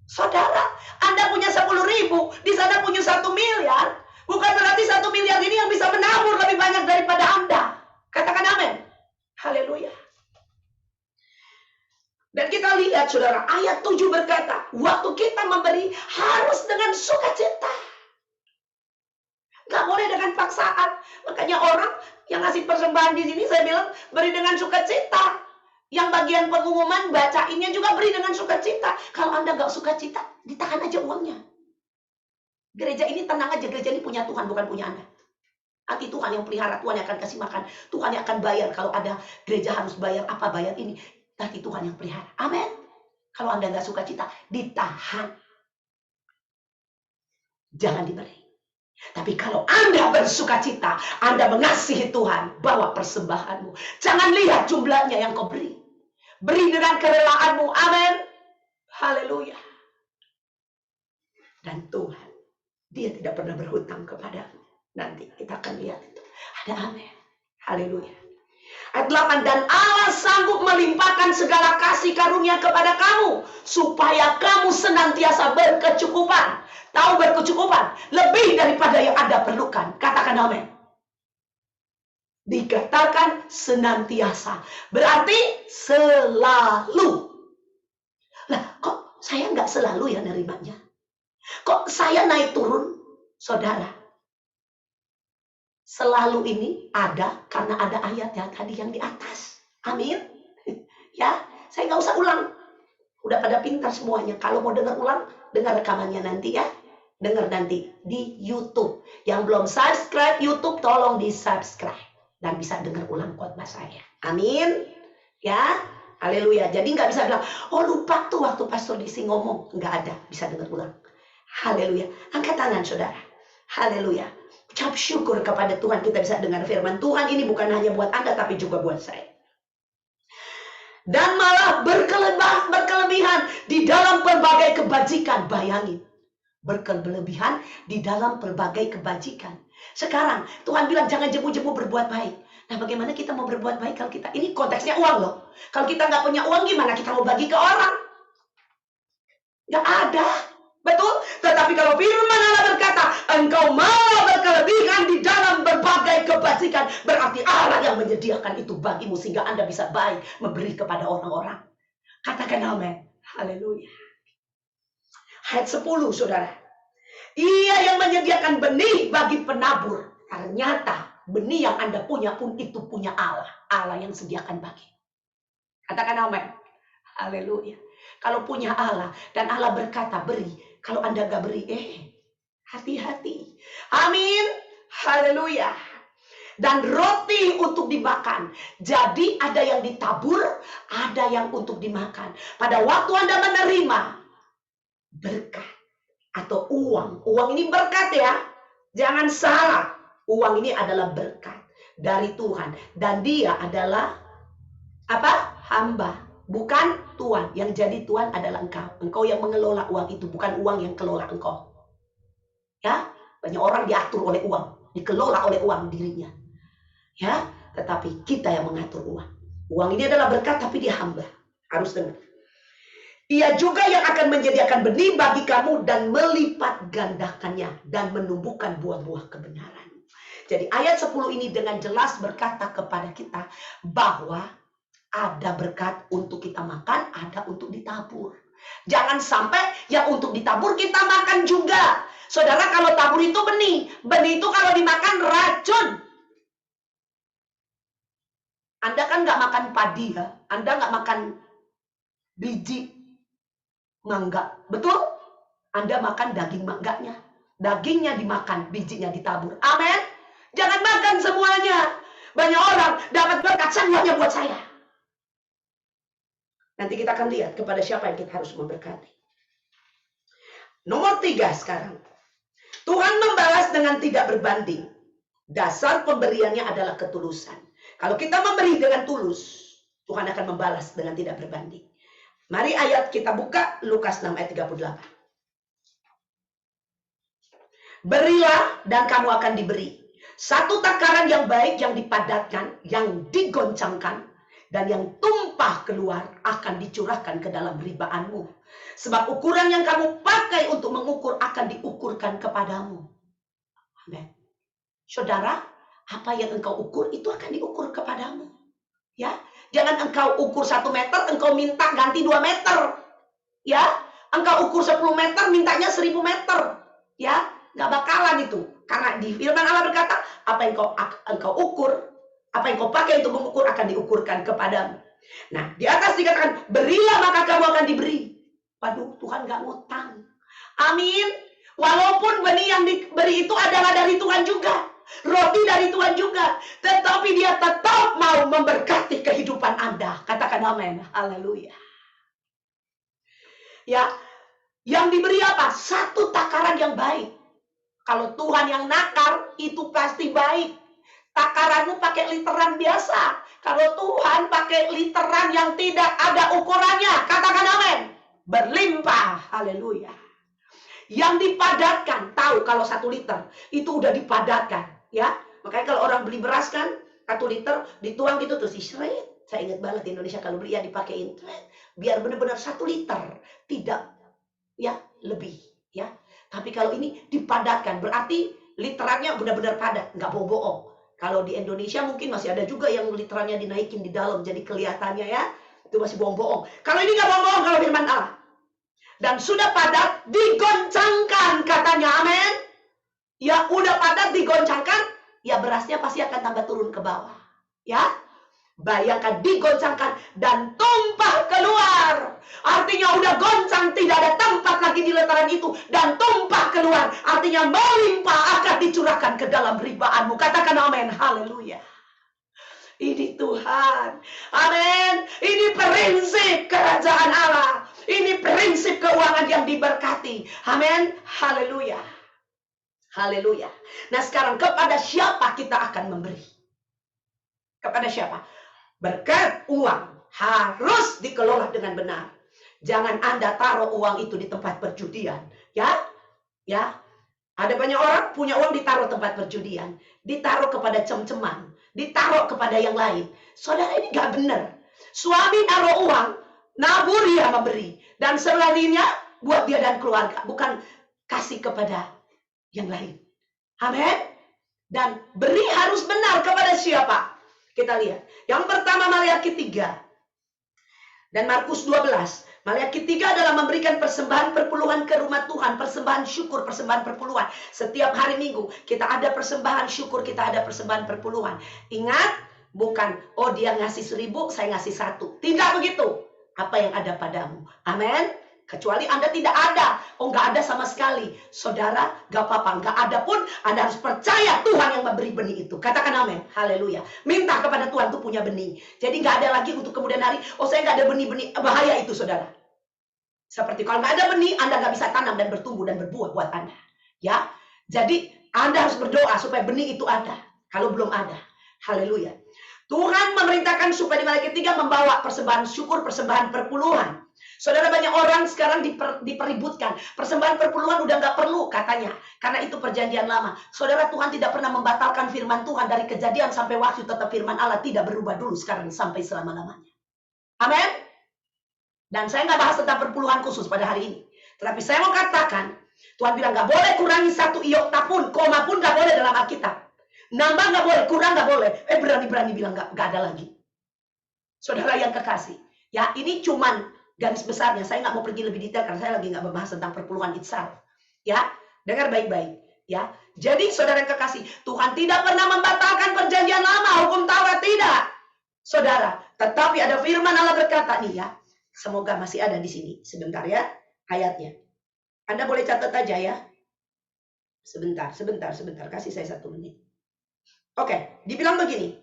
Saudara, Anda punya 10.000, di sana punya 1 miliar. Bukan berarti 1 miliar ini yang bisa menabur lebih banyak daripada Anda. Katakan amin. Haleluya. Dan kita lihat saudara, ayat 7 berkata, waktu kita memberi harus dengan sukacita. Gak boleh dengan paksaan. Makanya orang yang ngasih persembahan di sini, saya bilang beri dengan sukacita. Yang bagian pengumuman bacainnya juga beri dengan sukacita. Kalau Anda gak sukacita, ditahan aja uangnya. Gereja ini tenang aja, gereja ini punya Tuhan, bukan punya Anda. Nanti Tuhan yang pelihara, Tuhan yang akan kasih makan, Tuhan yang akan bayar. Kalau ada gereja harus bayar apa, bayar ini. Nanti Tuhan yang pelihara. Amin. Kalau Anda gak sukacita, ditahan. Jangan diberi. Tapi kalau Anda bersukacita, Anda mengasihi Tuhan, bawa persembahanmu. Jangan lihat jumlahnya yang kau beri. Beri dengan kerelaanmu. Amin. Haleluya. Dan Tuhan, Dia tidak pernah berhutang kepadamu. Nanti kita akan lihat itu. Ada amin. Haleluya. Ayat 8, dan Allah sanggup melimpahkan segala kasih karunia kepada kamu, supaya kamu senantiasa berkecukupan. Tahu berkecukupan? Lebih daripada yang Anda perlukan. Katakan amin. Dikatakan senantiasa. Berarti selalu. Lah, kok saya nggak selalu ya nerimanya? Kok saya naik turun? Saudara, selalu ini ada karena ada ayat yang tadi yang di atas. Amin. Ya, saya nggak usah ulang. Udah pada pintar semuanya. Kalau mau dengar ulang, dengar rekamannya nanti ya. Dengar nanti di YouTube. Yang belum subscribe YouTube, tolong di subscribe. Dan bisa dengar ulang khotbah saya. Amin. Ya, haleluya. Jadi nggak bisa bilang, oh lupa tuh waktu Pastor Disi ngomong. Nggak ada, bisa dengar ulang. Haleluya. Angkat tangan saudara. Haleluya. Ucap syukur kepada Tuhan, kita bisa dengar firman Tuhan ini bukan hanya buat Anda, tapi juga buat saya. Dan malah berkelebihan di dalam berbagai kebajikan. Bayangin. Berkelebihan di dalam berbagai kebajikan. Sekarang Tuhan bilang jangan jemu-jemu berbuat baik. Nah bagaimana kita mau berbuat baik kalau kita, ini konteksnya uang loh. Kalau kita nggak punya uang gimana kita mau bagi ke orang? Nggak ada. Betul? Tetapi kalau firman Allah berkata, engkau mau berkelebihan di dalam berbagai kebajikan, berarti Allah yang menyediakan itu bagimu sehingga Anda bisa baik memberi kepada orang-orang. Katakan amin. Haleluya. Ayat 10 saudara. Ia yang menyediakan benih bagi penabur. Ternyata benih yang Anda punya pun itu punya Allah. Allah yang sediakan bagi. Katakan amin. Haleluya. Kalau punya Allah dan Allah berkata beri. Kalau Anda gak beri, hati-hati. Amin. Haleluya. Dan roti untuk dimakan. Jadi ada yang ditabur, ada yang untuk dimakan. Pada waktu Anda menerima berkat atau uang. Uang ini berkat ya. Jangan salah. Uang ini adalah berkat dari Tuhan. Dan dia adalah apa? Hamba. Bukan Tuhan. Yang jadi Tuhan adalah engkau. Engkau yang mengelola uang itu. Bukan uang yang kelola engkau. Ya. Banyak orang diatur oleh uang. Dikelola oleh uang dirinya. Ya. Tetapi kita yang mengatur uang. Uang ini adalah berkat tapi dia hamba. Harus dengar. Ia juga yang akan menyediakan benih bagi kamu dan melipat gandakannya dan menumbuhkan buah-buah kebenaran. Jadi ayat 10 ini dengan jelas berkata kepada kita bahwa ada berkat untuk kita makan, ada untuk ditabur. Jangan sampai yang untuk ditabur kita makan juga. Saudara, kalau tabur itu benih. Benih itu kalau dimakan racun. Anda kan nggak makan padi ya. Anda nggak makan biji mangga, betul? Anda makan daging mangganya. Dagingnya dimakan, bijinya ditabur. Amin. Jangan makan semuanya. Banyak orang dapat berkat semuanya buat saya. Nanti kita akan lihat kepada siapa yang kita harus memberkati. Nomor 3 sekarang. Tuhan membalas dengan tidak berbanding. Dasar pemberiannya adalah ketulusan. Kalau kita memberi dengan tulus, Tuhan akan membalas dengan tidak berbanding. Mari ayat kita buka Lukas 6 ayat 38. Berilah dan kamu akan diberi. Satu takaran yang baik, yang dipadatkan, yang digoncangkan, dan yang tumpah keluar akan dicurahkan ke dalam ribaanmu. Sebab ukuran yang kamu pakai untuk mengukur akan diukurkan kepadamu. Amin. Saudara, apa yang engkau ukur itu akan diukur kepadamu. Ya, jangan engkau ukur 1 meter, engkau minta ganti 2 meter. Ya, engkau ukur 10 meter, mintanya 1000 meter. Ya, nggak bakalan itu. Karena di firman Allah berkata, apa yang engkau ukur, apa yang kau pakai untuk mengukur akan diukurkan kepadamu. Nah, di atas dikatakan, berilah maka kamu akan diberi. Waduh, Tuhan nggak ngutang. Amin. Walaupun benih yang diberi itu adalah dari Tuhan juga. Roti dari Tuhan juga. Tetapi dia tetap mau memberkati kehidupan Anda. Katakan amin. Haleluya. Ya, yang diberi apa? Satu takaran yang baik. Kalau Tuhan yang nakar, itu pasti baik. Takaranmu pakai literan biasa. Kalau Tuhan pakai literan yang tidak ada ukurannya. Katakan amin. Berlimpah. Haleluya. Yang dipadatkan. Tahu kalau 1 liter itu udah dipadatkan. Ya, makanya kalau orang beli beras kan 1 liter dituang gitu terus diseret. Saya ingat banget di Indonesia kalau beli ya dipakein. Biar benar-benar 1 liter. Tidak ya lebih. Ya. Tapi kalau ini dipadatkan, berarti literannya benar-benar padat, nggak bohong-bohong. Kalau di Indonesia mungkin masih ada juga yang literannya dinaikin di dalam, jadi kelihatannya ya, itu masih bohong-bohong. Kalau ini nggak bohong-bohong kalau firman Allah. Dan sudah padat, digoncangkan katanya, amin. Ya udah padat, digoncangkan, ya berasnya pasti akan tambah turun ke bawah. Ya, bayangkan digoncangkan dan tumpah keluar. Artinya udah goncang, tidak ada tempat lagi di letaran itu. Dan tumpah keluar. Artinya melimpah akan dicurahkan ke dalam ribaanmu. Katakan amin. Haleluya. Ini Tuhan. Amin. Ini prinsip kerajaan Allah. Ini prinsip keuangan yang diberkati. Amin. Haleluya. Haleluya. Nah sekarang kepada siapa kita akan memberi? Kepada siapa? Berkat uang harus dikelola dengan benar. Jangan Anda taruh uang itu di tempat perjudian. Ya, ya. Ada banyak orang punya uang ditaruh tempat perjudian, ditaruh kepada cem-ceman, ditaruh kepada yang lain. Saudara, ini gak benar. Suami naruh uang, nabur dia memberi, dan selebihnya buat dia dan keluarga, bukan kasih kepada yang lain. Amin. Dan beri harus benar kepada siapa? Kita lihat. Yang pertama Maliaki 3 dan Markus 12. Maliaki 3 adalah memberikan persembahan perpuluhan ke rumah Tuhan. Persembahan syukur, persembahan perpuluhan. Setiap hari Minggu kita ada persembahan syukur, kita ada persembahan perpuluhan. Ingat, bukan, oh dia ngasih 1000, saya ngasih 1. Tidak begitu. Apa yang ada padamu. Amin. Kecuali Anda tidak ada. Oh, nggak ada sama sekali. Saudara, nggak apa-apa. Nggak ada pun, Anda harus percaya Tuhan yang memberi benih itu. Katakan amin. Haleluya. Minta kepada Tuhan untuk punya benih. Jadi nggak ada lagi untuk kemudian hari, oh saya nggak ada benih-benih. Bahaya itu, saudara. Seperti kalau nggak ada benih, Anda nggak bisa tanam dan bertumbuh dan berbuah buat Anda. Ya, jadi Anda harus berdoa supaya benih itu ada. Kalau belum ada. Haleluya. Tuhan memerintahkan supaya di Maliaki 3 membawa persembahan syukur, persembahan perpuluhan. Saudara, banyak orang sekarang dipeributkan. Persembahan perpuluhan udah nggak perlu katanya. Karena itu perjanjian lama. Saudara, Tuhan tidak pernah membatalkan firman Tuhan dari Kejadian sampai Wahyu. Tetap firman Allah tidak berubah dulu sekarang sampai selama-lamanya. Amin. Dan saya nggak bahas tentang perpuluhan khusus pada hari ini. Tetapi saya mau katakan, Tuhan bilang nggak boleh kurangi 1 iota pun, koma pun nggak boleh dalam Alkitab. Nambah nggak boleh, kurang nggak boleh. Berani-berani bilang nggak ada lagi. Saudara yang kekasih, ya ini cuman garis besarnya. Saya nggak mau pergi lebih detail karena saya lagi nggak membahas tentang perpuluhan itself. Ya, dengar baik-baik. Ya, jadi saudara yang kekasih, Tuhan tidak pernah membatalkan perjanjian lama, hukum Taurat tidak. Saudara, tetapi ada firman Allah berkata nih ya. Semoga masih ada di sini. Sebentar ya, ayatnya. Anda boleh catat aja ya. Sebentar. Kasih saya 1 menit. Oke, dibilang begini.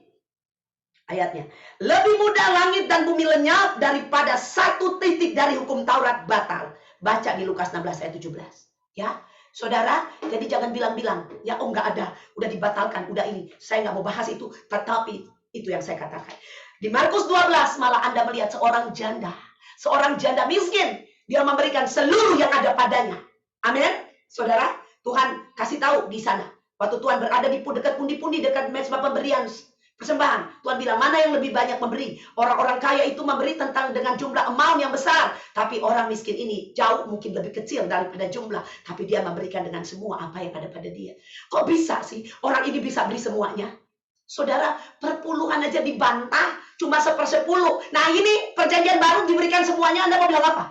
Ayatnya. Lebih mudah langit dan bumi lenyap daripada 1 titik dari hukum Taurat batal. Baca di Lukas 16 ayat 17. Ya, Saudara, jadi jangan bilang-bilang, ya oh nggak ada, udah dibatalkan, udah ini. Saya nggak mau bahas itu, tetapi itu yang saya katakan. Di Markus 12 malah Anda melihat seorang janda miskin. Dia memberikan seluruh yang ada padanya. Amin. Saudara, Tuhan kasih tahu di sana. Waktu Tuhan berada di dekat pundi-pundi, dekat mezbah pemberian persembahan, Tuhan bilang mana yang lebih banyak memberi. Orang-orang kaya itu memberi tentang dengan jumlah amount yang besar, tapi orang miskin ini jauh mungkin lebih kecil daripada jumlah, tapi dia memberikan dengan semua apa yang ada pada dia. Kok bisa sih orang ini bisa beri semuanya? Saudara, perpuluhan aja dibantah cuma 1/10. Nah ini perjanjian baru diberikan semuanya, Anda mau bilang apa?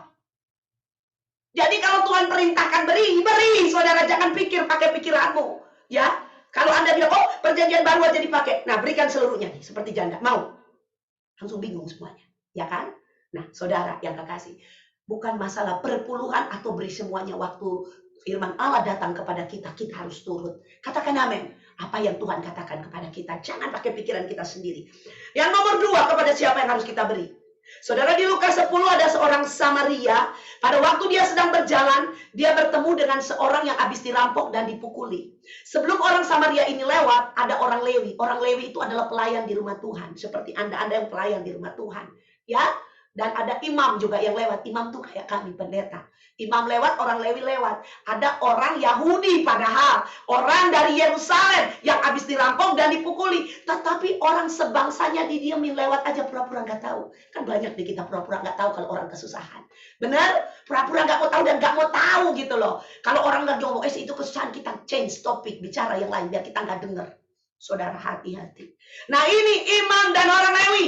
Jadi kalau Tuhan perintahkan beri, saudara, jangan pikir pakai pikiranmu, ya. Kalau Anda bilang, oh perjanjian baru aja dipakai, nah berikan seluruhnya nih, seperti janda, mau? Langsung bingung semuanya, ya kan? Nah, saudara yang kekasih, bukan masalah perpuluhan atau beri semuanya. Waktu firman Allah datang kepada kita, kita harus turut. Katakan amin. Apa yang Tuhan katakan kepada kita, jangan pakai pikiran kita sendiri. Yang nomor 2, kepada siapa yang harus kita beri? Saudara, di Lukas 10 ada seorang Samaria. Pada waktu dia sedang berjalan, dia bertemu dengan seorang yang habis dirampok dan dipukuli. Sebelum orang Samaria ini lewat, ada orang Lewi. Orang Lewi itu adalah pelayan di rumah Tuhan. Seperti Anda yang pelayan di rumah Tuhan. Ya, dan ada imam juga yang lewat. Imam tuh kayak kami, pendeta. Imam lewat, orang Lewi lewat. Ada orang Yahudi padahal. Orang dari Yerusalem yang habis dirampok dan dipukuli. Tetapi orang sebangsanya didiemin lewat aja, pura-pura nggak tahu. Kan banyak di kita pura-pura nggak tahu kalau orang kesusahan. Benar? Pura-pura nggak mau tahu dan nggak mau tahu gitu loh. Kalau orang lagi ngomong, itu kesusahan, kita change topik, bicara yang lain biar kita nggak dengar. Saudara, hati-hati. Nah ini imam dan orang Lewi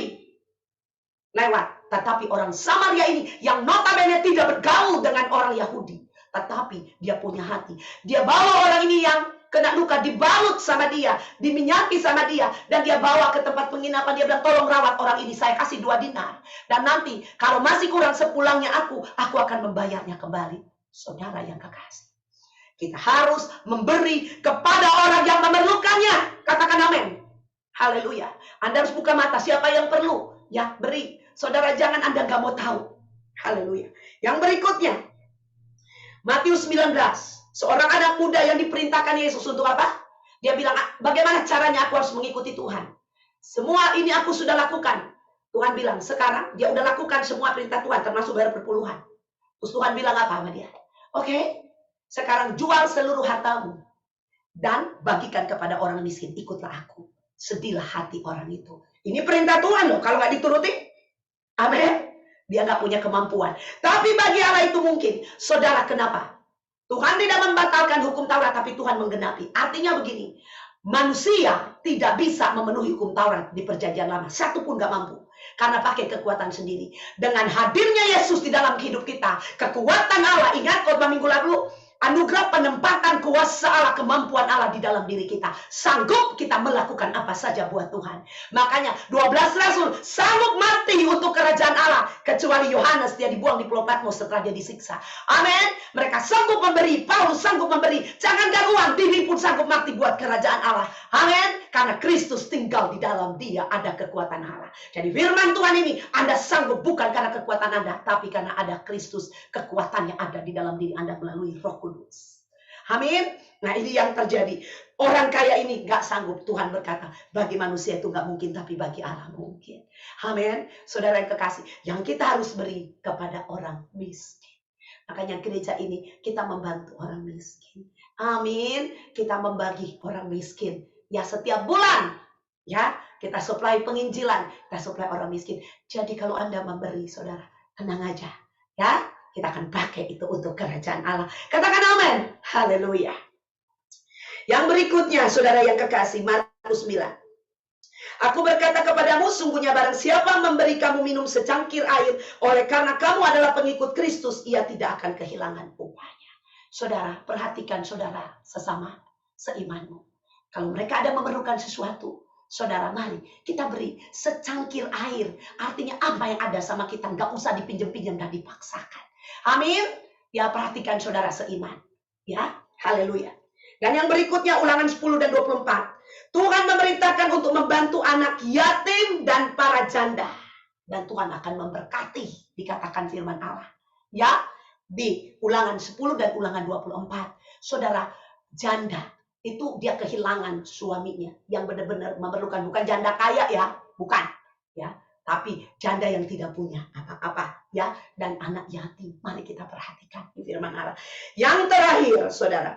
lewat. Tetapi orang Samaria ini yang notabene tidak bergaul dengan orang Yahudi, tetapi dia punya hati. Dia bawa orang ini yang kena luka, dibalut sama dia, diminyaki sama dia, dan dia bawa ke tempat penginapan. Dia bilang, tolong rawat orang ini, saya kasih 2 dinar. Dan nanti kalau masih kurang sepulangnya aku akan membayarnya kembali. Saudara yang kekasih, kita harus memberi kepada orang yang memerlukannya. Katakan amin. Haleluya. Anda harus buka mata, siapa yang perlu, ya beri. Saudara, jangan Anda nggak mau tahu. Haleluya. Yang berikutnya, Matius 19. Seorang anak muda yang diperintahkan Yesus untuk apa? Dia bilang, bagaimana caranya aku harus mengikuti Tuhan? Semua ini aku sudah lakukan. Tuhan bilang, sekarang dia udah lakukan semua perintah Tuhan, termasuk bayar perpuluhan. Terus Tuhan bilang apa sama dia? Oke, sekarang jual seluruh hartamu dan bagikan kepada orang miskin. Ikutlah aku. Sedihlah hati orang itu. Ini perintah Tuhan loh. Kalau nggak dituruti, amin. Dia nggak punya kemampuan. Tapi bagi Allah itu mungkin. Saudara, kenapa? Tuhan tidak membatalkan hukum Taurat, tapi Tuhan menggenapi. Artinya begini, manusia tidak bisa memenuhi hukum Taurat di perjanjian lama. Satu pun nggak mampu. Karena pakai kekuatan sendiri. Dengan hadirnya Yesus di dalam hidup kita, kekuatan Allah, ingat khotbah minggu lalu, anugerah penempatan kuasa Allah, kemampuan Allah di dalam diri kita. Sanggup kita melakukan apa saja buat Tuhan. Makanya 12 rasul sanggup mati untuk kerajaan Allah. Kecuali Yohanes, dia dibuang di Pulau Patmos setelah dia disiksa. Amin. Mereka sanggup memberi, Paulus sanggup memberi. Jangan gangguan, diri pun sanggup mati buat kerajaan Allah. Amin. Karena Kristus tinggal di dalam dia, ada kekuatan Allah. Jadi firman Tuhan ini, Anda sanggup bukan karena kekuatan Anda, tapi karena ada Kristus, kekuatannya ada di dalam diri Anda melalui Roh Kudus. Amin. Nah ini yang terjadi. Orang kaya ini gak sanggup. Tuhan berkata, bagi manusia itu gak mungkin, tapi bagi Allah mungkin. Amin. Saudara yang kekasih, yang kita harus beri kepada orang miskin. Makanya gereja ini kita membantu orang miskin. Amin. Kita membagi orang miskin. Ya setiap bulan. Ya, kita supply penginjilan. Kita supply orang miskin. Jadi kalau Anda memberi, saudara, tenang aja. Ya. Kita akan pakai itu untuk kerajaan Allah. Katakan amin. Haleluya. Yang berikutnya, saudara yang kekasih, Markus 9. Aku berkata kepadamu, sungguhnya barang siapa memberi kamu minum secangkir air, oleh karena kamu adalah pengikut Kristus, ia tidak akan kehilangan upahnya. Saudara, perhatikan saudara sesama, seimanmu. Kalau mereka ada memerlukan sesuatu, saudara, mari kita beri secangkir air. Artinya apa yang ada sama kita, nggak usah dipinjam-pinjam dan dipaksakan. Amin. Ya, perhatikan saudara seiman. Ya, haleluya. Dan yang berikutnya Ulangan 10 dan 24. Tuhan memerintahkan untuk membantu anak yatim dan para janda. Dan Tuhan akan memberkati, dikatakan firman Allah. Ya, di Ulangan 10 dan Ulangan 24. Saudara, janda itu dia kehilangan suaminya yang benar-benar memerlukan, bukan janda kaya ya, bukan ya, tapi janda yang tidak punya apa-apa ya, dan anak yatim. Mari kita perhatikan di firman Allah. Yang terakhir, saudara,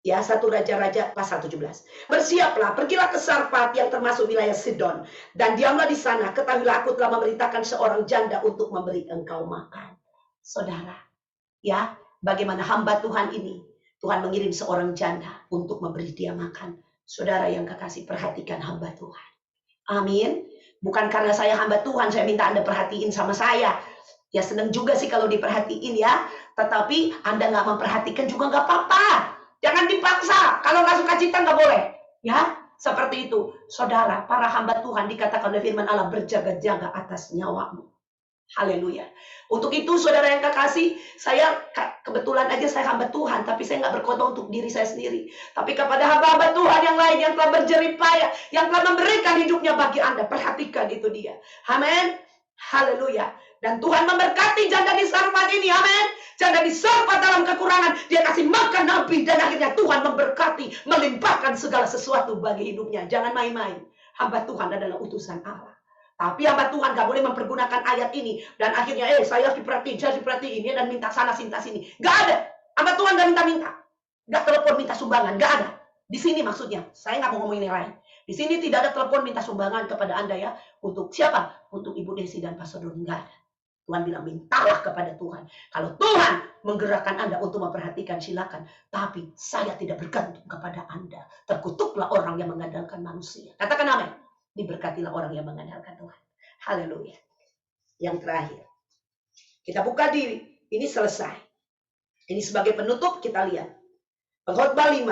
ya, 1 Raja-Raja pasal 17. Bersiaplah, pergilah ke Sarfat yang termasuk wilayah Sidon, dan diamlah di sana. Ketahuilah aku telah memerintahkan seorang janda untuk memberi engkau makan. Saudara, ya, bagaimana hamba Tuhan ini, Tuhan mengirim seorang janda untuk memberi dia makan. Saudara yang kekasih, perhatikan hamba Tuhan. Amin. Bukan karena saya hamba Tuhan, saya minta Anda perhatiin sama saya. Ya, senang juga sih kalau diperhatiin ya. Tetapi Anda nggak memperhatikan juga nggak apa-apa. Jangan dipaksa. Kalau nggak suka cita nggak boleh. Ya, seperti itu. Saudara, para hamba Tuhan dikatakan oleh firman Allah berjaga-jaga atas nyawamu. Haleluya. Untuk itu, saudara yang kekasih, saya kebetulan aja saya hamba Tuhan, tapi saya nggak berkhotbah untuk diri saya sendiri. Tapi kepada hamba-hamba Tuhan yang lain yang telah berjerih payah, yang telah memberikan hidupnya bagi Anda, perhatikan itu dia. Amin. Haleluya. Dan Tuhan memberkati janda di Sarfat ini. Amin. Janda di Sarfat dalam kekurangan, dia kasih makan nabi, dan akhirnya Tuhan memberkati, melimpahkan segala sesuatu bagi hidupnya. Jangan main-main. Hamba Tuhan adalah utusan Allah. Tapi hamba Tuhan gak boleh mempergunakan ayat ini. Dan akhirnya, saya diperhatiin ini, dan minta sana, minta sini. Gak ada. Hamba Tuhan gak minta-minta. Gak telepon minta sumbangan. Gak ada. Di sini maksudnya. Saya gak mau ngomongin yang lain. Di sini tidak ada telepon minta sumbangan kepada Anda ya. Untuk siapa? Untuk Ibu Desi dan Pastor Doni. Gak ada. Tuhan bilang, mintalah kepada Tuhan. Kalau Tuhan menggerakkan Anda untuk memperhatikan, silakan. Tapi saya tidak bergantung kepada Anda. Terkutuklah orang yang mengandalkan manusia. Katakan amin. Diberkatilah orang yang mengandalkan Tuhan. Haleluya. Yang terakhir, kita buka diri. Ini selesai. Ini sebagai penutup, kita lihat Pengkhotbah 5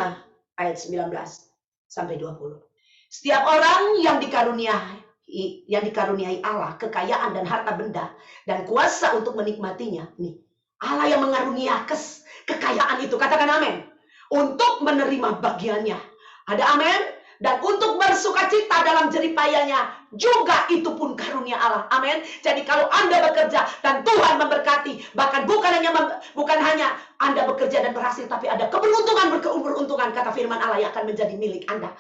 ayat 19 sampai 20. Setiap orang yang dikaruniai Allah kekayaan dan harta benda dan kuasa untuk menikmatinya, nih, Allah yang mengarunia kekayaan itu, katakan amin, untuk menerima bagiannya. Ada amin? Dan untuk bersukacita dalam jeripayanya juga, itu pun karunia Allah. Amin. Jadi kalau Anda bekerja dan Tuhan memberkati, bahkan bukan hanya Anda bekerja dan berhasil, tapi ada keberuntungan, kata firman Allah, yang akan menjadi milik Anda.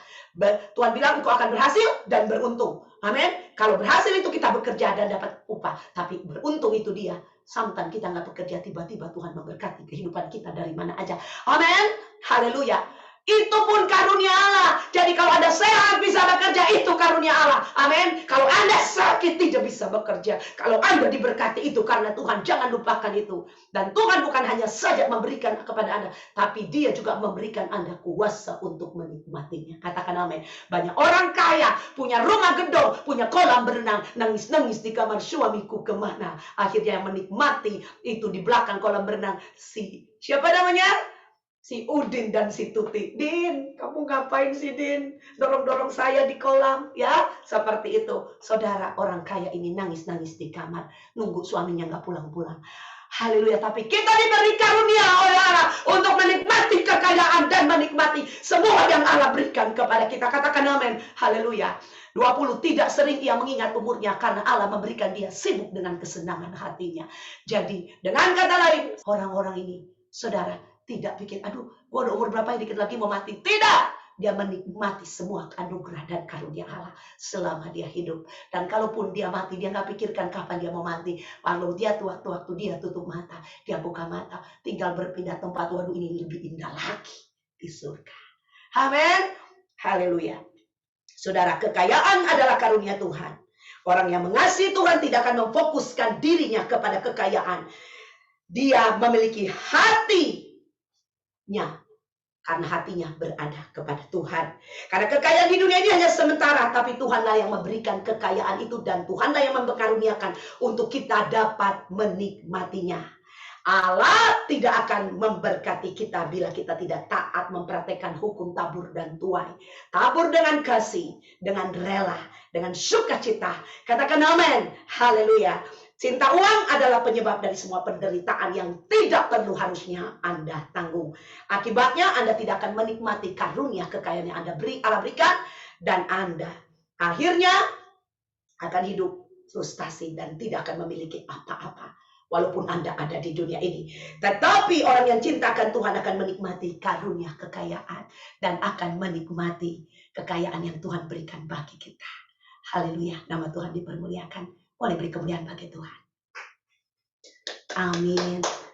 Tuhan bilang engkau akan berhasil dan beruntung. Amin. Kalau berhasil itu kita bekerja dan dapat upah, tapi beruntung itu dia. Sometimes kita nggak bekerja, tiba-tiba Tuhan memberkati kehidupan kita dari mana aja. Amin. Haleluya. Itu pun karunia Allah. Jadi kalau Anda sehat bisa bekerja, itu karunia Allah. Amin. Kalau Anda sakit tidak bisa bekerja. Kalau Anda diberkati, itu karena Tuhan. Jangan lupakan itu. Dan Tuhan bukan hanya saja memberikan kepada Anda, tapi Dia juga memberikan Anda kuasa untuk menikmatinya. Katakan amin. Banyak orang kaya, punya rumah gedung, punya kolam berenang, nangis-nangis di kamar, suamiku kemana. Akhirnya yang menikmati itu di belakang kolam berenang, siapa namanya? Si Udin dan si Tuti. Din, kamu ngapain sih, Din? Dorong-dorong saya di kolam, ya? Seperti itu. Saudara, orang kaya ini nangis-nangis di kamar, nunggu suaminya nggak pulang-pulang. Haleluya. Tapi kita diberi karunia oleh Allah untuk menikmati kekayaan dan menikmati semua yang Allah berikan kepada kita. Katakan amin. Haleluya. 20, tidak sering ia mengingat umurnya karena Allah memberikan dia sibuk dengan kesenangan hatinya. Jadi, dengan kata lain, orang-orang ini, saudara, tidak pikir, aduh, gue udah umur berapa, dikit lagi mau mati. Tidak. Dia menikmati semua anugerah dan karunia Allah selama dia hidup. Dan kalaupun dia mati, dia nggak pikirkan kapan dia mau mati. Kalau dia waktu dia tutup mata, dia buka mata, tinggal berpindah tempat. Waduh, ini lebih indah lagi di surga. Amin. Haleluya. Saudara, kekayaan adalah karunia Tuhan. Orang yang mengasihi Tuhan tidak akan memfokuskan dirinya kepada kekayaan. Dia memiliki hati karena hatinya berada kepada Tuhan. Karena kekayaan di dunia ini hanya sementara, tapi Tuhanlah yang memberikan kekayaan itu, dan Tuhanlah yang memkaruniakan untuk kita dapat menikmatinya. Allah tidak akan memberkati kita bila kita tidak taat mempraktekkan hukum tabur dan tuai. Tabur dengan kasih, dengan rela, dengan sukacita. Katakan amin. Haleluya. Cinta uang adalah penyebab dari semua penderitaan yang tidak perlu harusnya Anda tanggung. Akibatnya Anda tidak akan menikmati karunia kekayaan yang Allah berikan, dan Anda akhirnya akan hidup frustasi dan tidak akan memiliki apa-apa. Walaupun Anda ada di dunia ini. Tetapi orang yang cintakan Tuhan akan menikmati karunia kekayaan. Dan akan menikmati kekayaan yang Tuhan berikan bagi kita. Haleluya. Nama Tuhan dipermuliakan. Boleh beri kemuliaan bagi Tuhan. Amin.